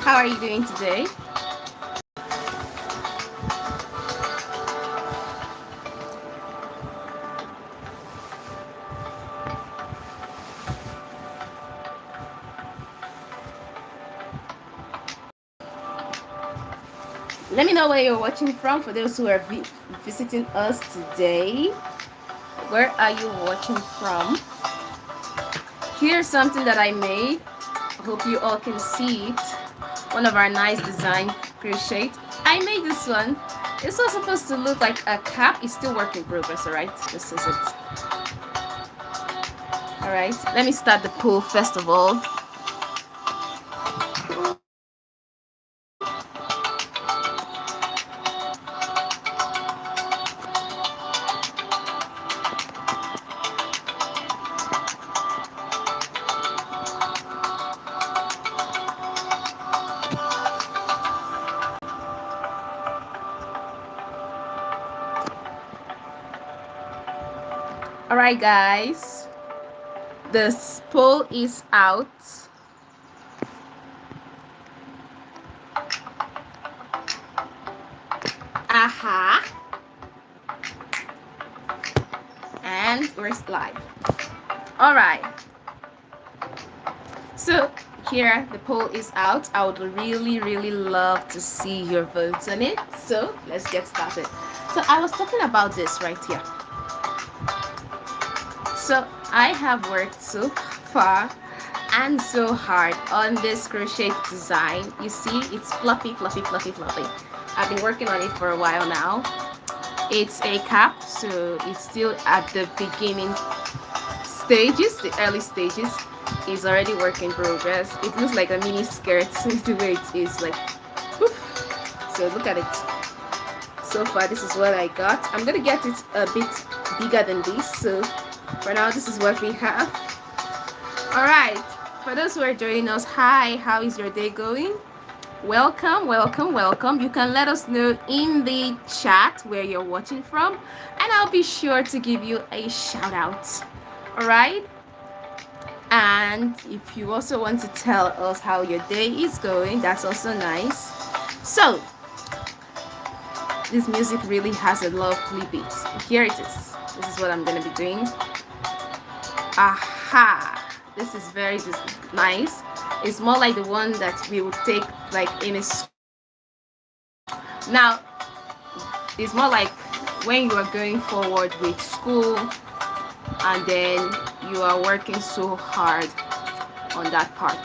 How are you doing today? Let me know where you're watching from for those who are visiting us today. Where are you watching from? Here's something that I made. Hope you all can see it. One of our nice design crochet. I made this one. This was supposed to look like a cap. It's still work in progress, alright? This is it. Alright, let me start the pull first of all. Alright guys, the spool is out. Aha. And we're live. Alright. So here the poll is out. I would really love to see your votes on it. So let's get started. So I was talking about this right here. So I have worked so far and so hard on this crochet design. You see, it's fluffy. I've been working on it for a while now. It's a cap, so it's still at the beginning stages, the early stages. It's already work in progress. It looks like a mini skirt the way it is, like woof. So look at it. So far this is what I got. I'm gonna get it a bit bigger than this, so for now this is what we have. All right, for those who are joining us, hi, how is your day going? Welcome. You can let us know in the chat where you're watching from, and I'll be sure to give you a shout out. All right, and if you also want to tell us how your day is going, that's also nice. So this music really has a lovely beat. Here it is. This is what I'm going to be doing. Aha, this is very nice. It's more like the one that we would take like in a school. Now it's more like when you are going forward with school and then you are working so hard on that part.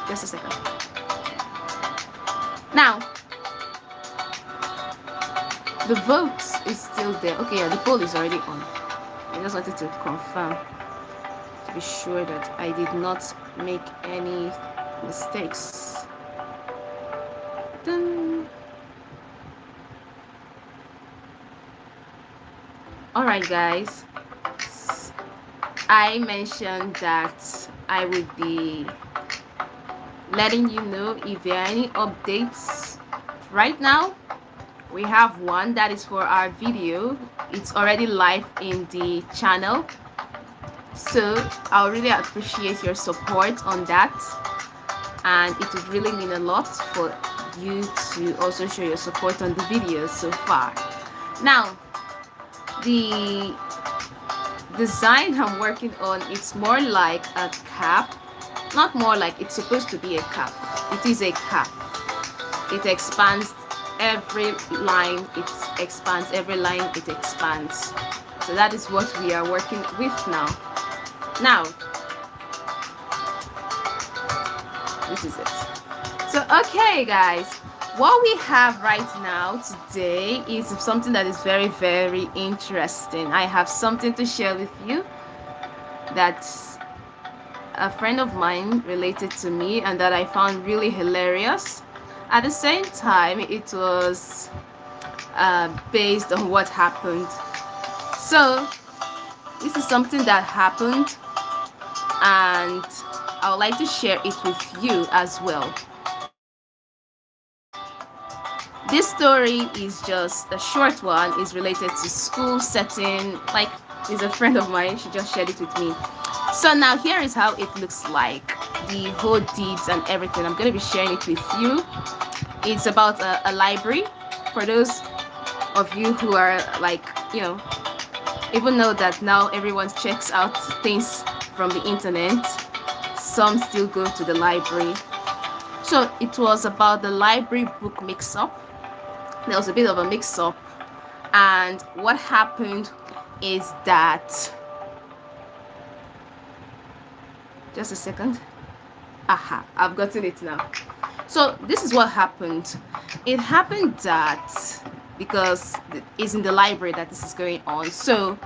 Just a second. Now the vote is still there. Okay, yeah, the poll is already on. I just wanted to confirm to be sure that I did not make any mistakes. Dun. All right guys, I mentioned that I would be letting you know if there are any updates. Right now we have one that is for our video. It's already live in the channel, so I'll really appreciate your support on that, and it would really mean a lot for you to also show your support on the videos so far. Now the design I'm working on, it's more like a cap. Not more like, it's supposed to be a cap. It is a cap. It expands every line, it expands every line, it expands. So that is what we are working with now. Now this is it. So okay guys, what we have right now today is something that is very interesting. I have something to share with you that a friend of mine related to me and that I found really hilarious. At the same time, it was based on what happened. So this is something that happened, and I would like to share it with you as well. This story is just a short one. It's related to school setting. Like, it's a friend of mine. She just shared it with me. So now here is how it looks like. the whole deeds and everything. I'm going to be sharing it with you. It's about a library. For those of you who are like, even though that now everyone checks out things from the internet, some still go to the library. So it was about the library book mix-up. There was a bit of a mix-up, and what happened is that, just a second. Aha, I've gotten it now. So this is what happened. It happened that because it's in the library that this is going on. So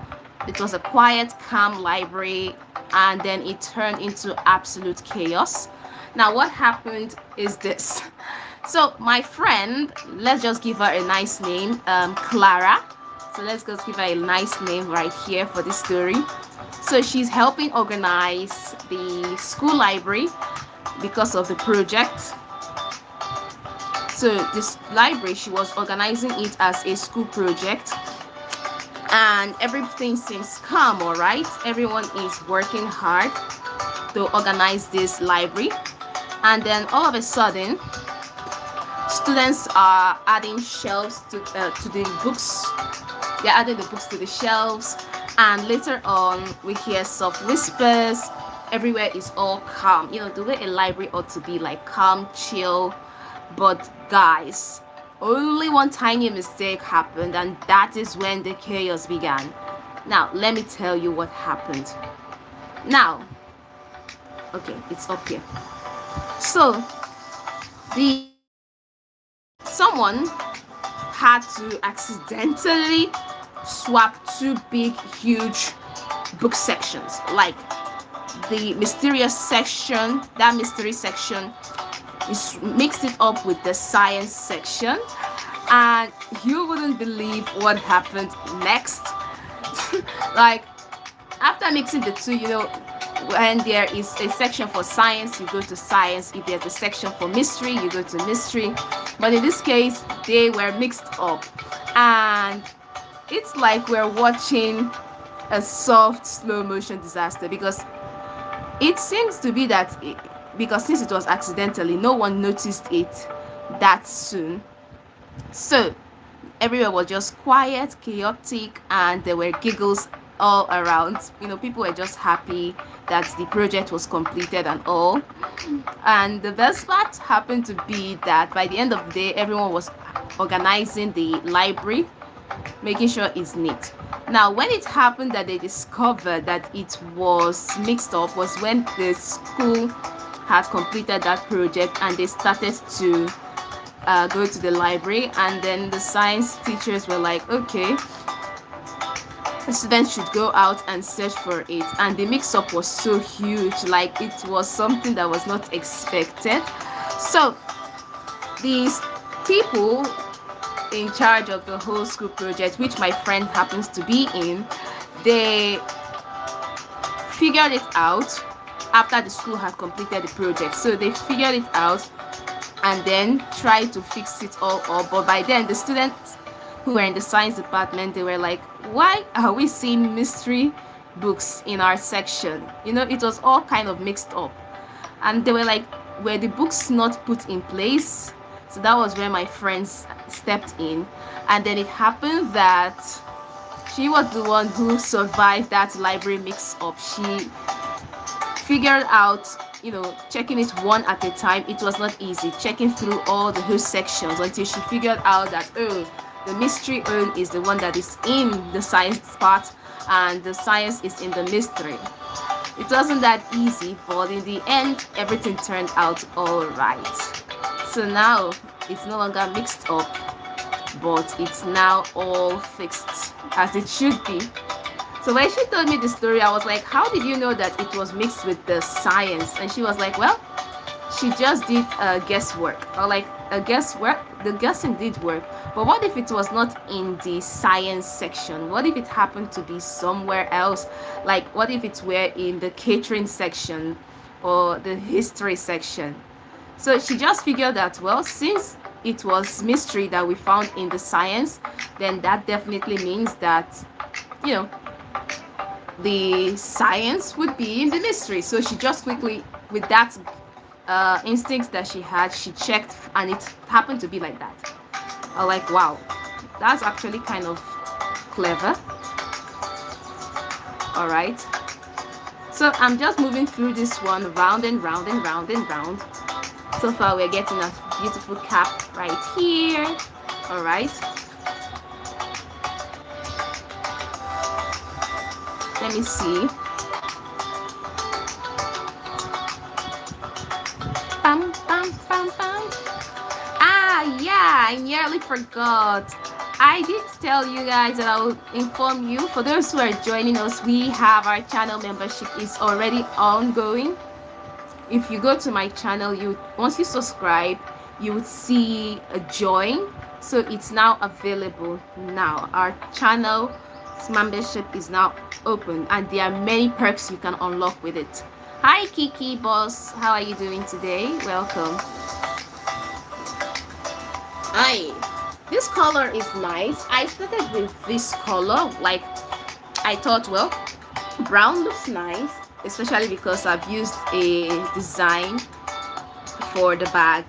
it was a quiet, calm library, and then it turned into absolute chaos. Now what happened is this. So my friend, let's just give her a nice name, Clara. So let's just give her a nice name right here for this story. So she's helping organize the school library because of the project. So this library, she was organizing it as a school project, and everything seems calm, all right? Everyone is working hard to organize this library, and then all of a sudden, students are adding shelves to the books. They're adding the books to the shelves, and later on, we hear soft whispers. Everywhere is all calm. The way a library ought to be, like calm, chill. But guys, only one tiny mistake happened, and that is when the chaos began. Now, let me tell you what happened. Now, okay, it's up here. So, someone had to accidentally swap two big, huge book sections, like the mysterious section, that mystery section, is mixed it up with the science section, and you wouldn't believe what happened next. Like, after mixing the two, when there is a section for science, you go to science. If there's a section for mystery, you go to mystery. But in this case, they were mixed up, and it's like we're watching a soft slow motion disaster, because it seems to be that because since it was accidentally, no one noticed it that soon. So everywhere was just quiet, chaotic, and there were giggles all around. People were just happy that the project was completed and all. And the best part happened to be that by the end of the day, everyone was organizing the library, making sure it's neat. Now, when it happened that they discovered that it was mixed up was when the school had completed that project and they started to go to the library, and then the science teachers were like, okay, the students should go out and search for it. And the mix-up was so huge, like it was something that was not expected. So these people in charge of the whole school project, which my friend happens to be in, they figured it out after the school had completed the project. So they figured it out and then tried to fix it all up. But by then, the students who were in the science department, they were like, why are we seeing mystery books in our section? It was all kind of mixed up. And they were like, were the books not put in place? So that was where my friends stepped in. And then it happened that she was the one who survived that library mix-up. She figured out, checking it one at a time. It was not easy, checking through all the whole sections until she figured out that, the mystery urn is the one that is in the science part, and the science is in the mystery. It wasn't that easy, but in the end, everything turned out all right. So now it's no longer mixed up, but it's now all fixed as it should be. So when she told me the story, I was like, how did you know that it was mixed with the science? And she was like, well, she just did guesswork. Or like, a guesswork, the guessing did work. But what if it was not in the science section? What if it happened to be somewhere else? Like, what if it were in the catering section or the history section? So she just figured that, well, since it was mystery that we found in the science, then that definitely means that, the science would be in the mystery. So she just quickly with that instinct that she had, she checked and it happened to be like that. I was like, wow, that's actually kind of clever. All right. So I'm just moving through this one round and round and round and round. So far we're getting a beautiful cap right here. All right. Let me see. Bam, bam, bam, bam. Ah, yeah, I nearly forgot. I did tell you guys that I will inform you. For those who are joining us, we have our channel membership is already ongoing. If you go to my channel, once you subscribe, you would see a join. So it's now available now. Our channel membership is now open and there are many perks you can unlock with it. Hi Kiki boss, how are you doing today? Welcome. Hi. This color is nice. I started with this color, like I thought, well, brown looks nice, especially because I've used a design for the bag.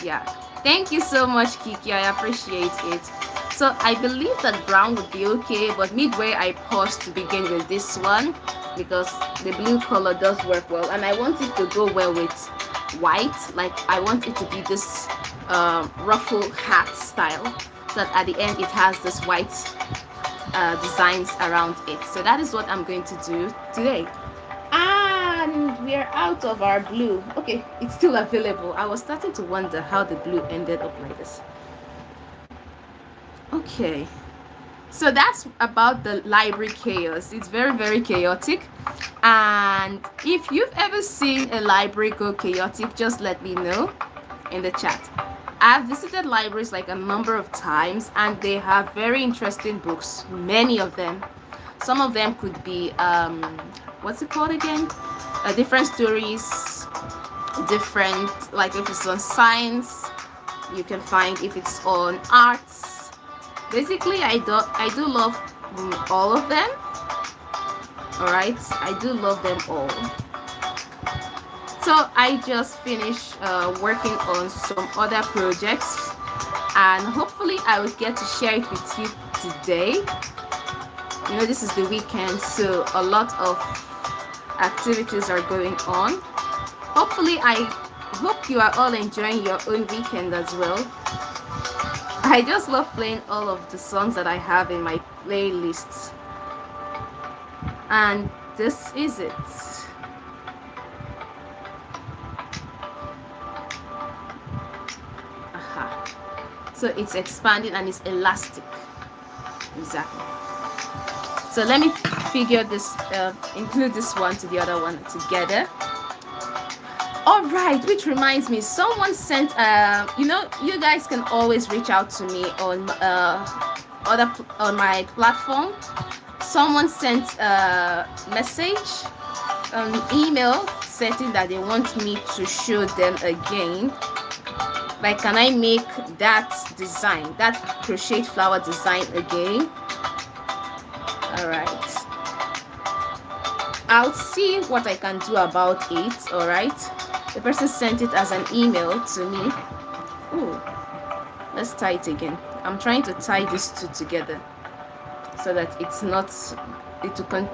Yeah, thank you so much Kiki, I appreciate it. So I believe that brown would be okay, but midway I paused to begin with this one because the blue color does work well and I want it to go well with white. Like I want it to be this ruffle hat style, so that at the end it has this white designs around it. So that is what I'm going to do today. And we're out of our blue. Okay, it's still available. I was starting to wonder how the blue ended up like this. Okay, so that's about the library chaos. It's very, very chaotic. And if you've ever seen a library go chaotic, just let me know in the chat. I've visited libraries like a number of times and they have very interesting books, many of them. Some of them could be what's it called again, different stories, different, like if it's on science you can find, if it's on arts. Basically I do love all of them. All right, I do love them all. So I just finished working on some other projects and hopefully I will get to share it with you today. You know, this is the weekend, so a lot of activities are going on. Hopefully I hope you are all enjoying your own weekend as well. I just love playing all of the songs that I have in my playlists. And this is it. So it's expanding and it's elastic. Exactly. So let me figure this, include this one to the other one together. All right, which reminds me, someone sent, you know, you guys can always reach out to me on on my platform. Someone sent a message, an email stating that they want me to show them again. Like, can I make that design, that crochet flower design again? All right, I'll see what I can do about it. All right, the person sent it as an email to me. Ooh, let's tie it again. I'm trying to tie these two together so that it's not,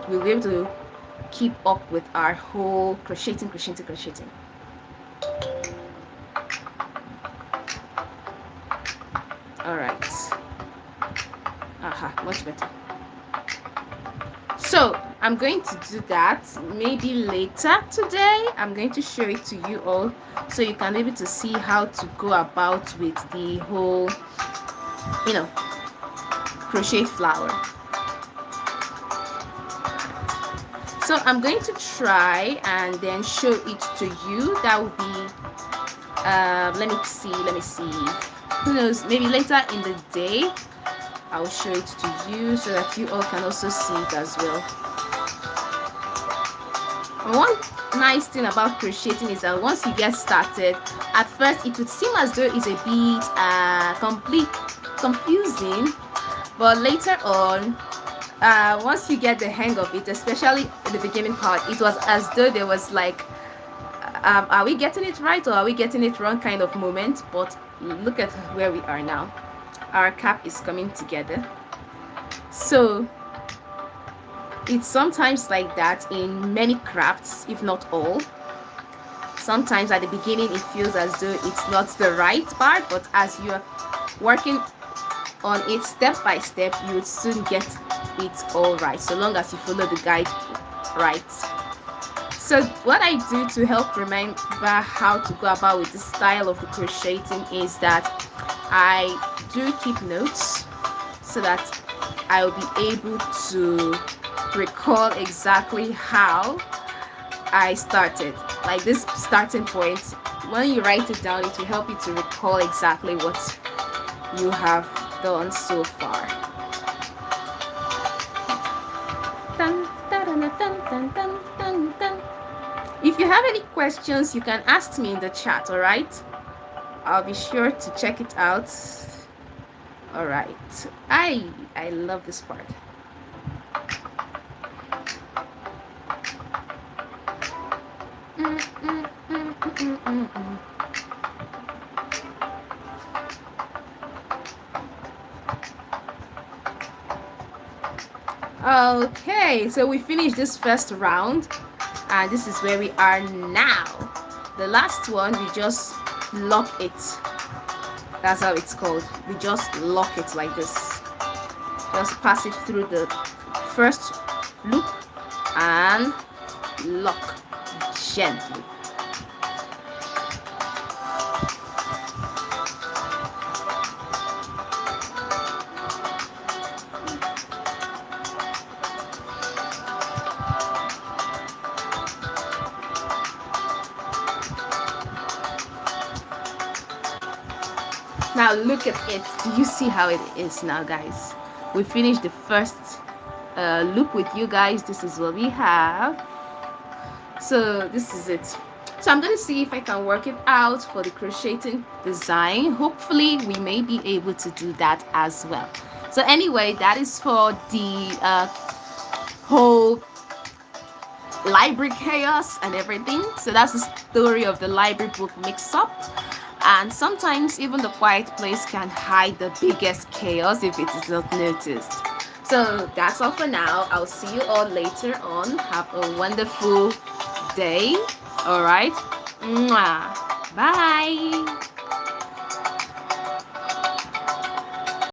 we'll be able to keep up with our whole crocheting. All right. Aha, much better. So I'm going to do that maybe later today. I'm going to show it to you all so you can be able to see how to go about with the whole, you know, crochet flower. So I'm going to try and then show it to you. That would be let me see, who knows, maybe later in the day I'll show it to you so that you all can also see it as well. One nice thing about crocheting is that once you get started, at first it would seem as though it's a bit confusing, but later on, once you get the hang of it, especially in the beginning part, it was as though there was like are we getting it right or are we getting it wrong kind of moment. But look at where we are now. Our cap is coming together. So it's sometimes like that in many crafts, if not all. Sometimes at the beginning it feels as though it's not the right part, but as you're working on it step by step, you would soon get it all right, so long as you follow the guide right. So what I do to help remember how to go about with the style of the crocheting is that I do keep notes so that I'll be able to recall exactly how I started. Like this starting point, when you write it down, it will help you to recall exactly what you have done so far. Dun, dun, dun, dun, dun, dun, dun. If you have any questions, you can ask me in the chat, all right? I'll be sure to check it out. All right. I love this part. Okay, so we finished this first round, and this is where we are now. The last one, we just lock it. That's how it's called. We just lock it like this. Just pass it through the first loop and lock gently. Now look at it. Do you see how it is now, guys? We finished the first loop with you guys. This is what we have. So this is it. So I'm going to see if I can work it out for the crocheting design. Hopefully we may be able to do that as well. So anyway, that is for the whole library chaos and everything. So that's the story of the library book mix-up. And sometimes even the quiet place can hide the biggest chaos if it is not noticed. So that's all for now. I'll see you all later on. Have a wonderful day. All right. Mwah. Bye.